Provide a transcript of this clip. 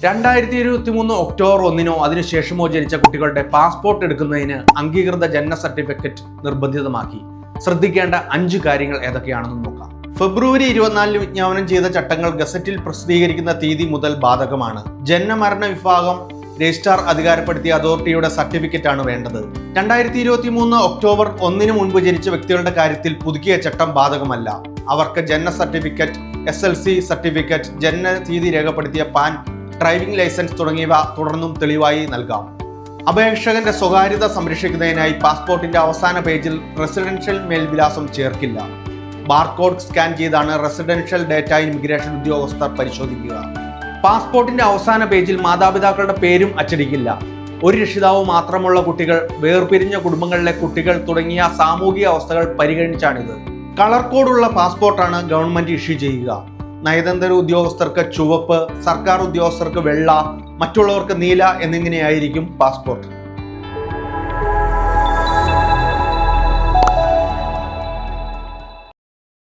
2023 October 1 അതിനുശേഷമോ ജനിച്ച കുട്ടികളുടെ passport എടുക്കുന്നതിന് അംഗീകൃത ജനന സർട്ടിഫിക്കറ്റ് നിർബന്ധിതമാക്കി. ശ്രദ്ധിക്കേണ്ട 5 കാര്യങ്ങൾ ഏതൊക്കെയാണെന്ന് നോക്കാം. ഫെബ്രുവരി 24 വിജ്ഞാപനം ചെയ്ത ചട്ടങ്ങൾ ഗസറ്റിൽ പ്രസിദ്ധീകരിക്കുന്ന തീയതി മുതൽ ബാധകമാണ്. ജനനമരണ വിഭാഗം രജിസ്ട്രാർ അധികാരപ്പെടുത്തിയ അതോറിറ്റിയുടെ സർട്ടിഫിക്കറ്റ് ആണ് വേണ്ടത്. 2023 ഒക്ടോബർ 1 മുൻപ് ജനിച്ച വ്യക്തികളുടെ കാര്യത്തിൽ പുതുക്കിയ ചട്ടം ബാധകമല്ല. അവർക്ക് ജനന സർട്ടിഫിക്കറ്റ്, SLC സർട്ടിഫിക്കറ്റ്, ജനന തീയതി രേഖപ്പെടുത്തിയ പാൻ, ഡ്രൈവിംഗ് ലൈസൻസ് തുടങ്ങിയവ തുടർന്നും തെളിവായി നൽകാം. അപേക്ഷകന്റെ സ്വകാര്യത സംരക്ഷിക്കുന്നതിനായി പാസ്പോർട്ടിന്റെ അവസാന പേജിൽ റെസിഡൻഷ്യൽ മേൽവിലാസം ചേർക്കില്ല. ബാർകോഡ് സ്കാൻ ചെയ്താണ് റെസിഡൻഷ്യൽ ഡേറ്റ ഇമിഗ്രേഷൻ ഉദ്യോഗസ്ഥർ പരിശോധിക്കുക. പാസ്പോർട്ടിന്റെ അവസാന പേജിൽ മാതാപിതാക്കളുടെ പേരും അച്ചടിക്കില്ല. ഒരു രക്ഷിതാവ് മാത്രമുള്ള കുട്ടികൾ, വേർപിരിഞ്ഞ കുടുംബങ്ങളിലെ കുട്ടികൾ തുടങ്ങിയ സാമൂഹിക അവസ്ഥകൾ പരിഗണിച്ചാണിത്. കളർ കോഡുള്ള പാസ്പോർട്ടാണ് ഗവൺമെന്റ് ഇഷ്യൂ ചെയ്യുക. നയതന്ത്ര ഉദ്യോഗസ്ഥർക്ക് ചുവപ്പ്, സർക്കാർ ഉദ്യോഗസ്ഥർക്ക് വെള്ള, മറ്റുള്ളവർക്ക് നീല എന്നിങ്ങനെയായിരിക്കും പാസ്പോർട്ട്.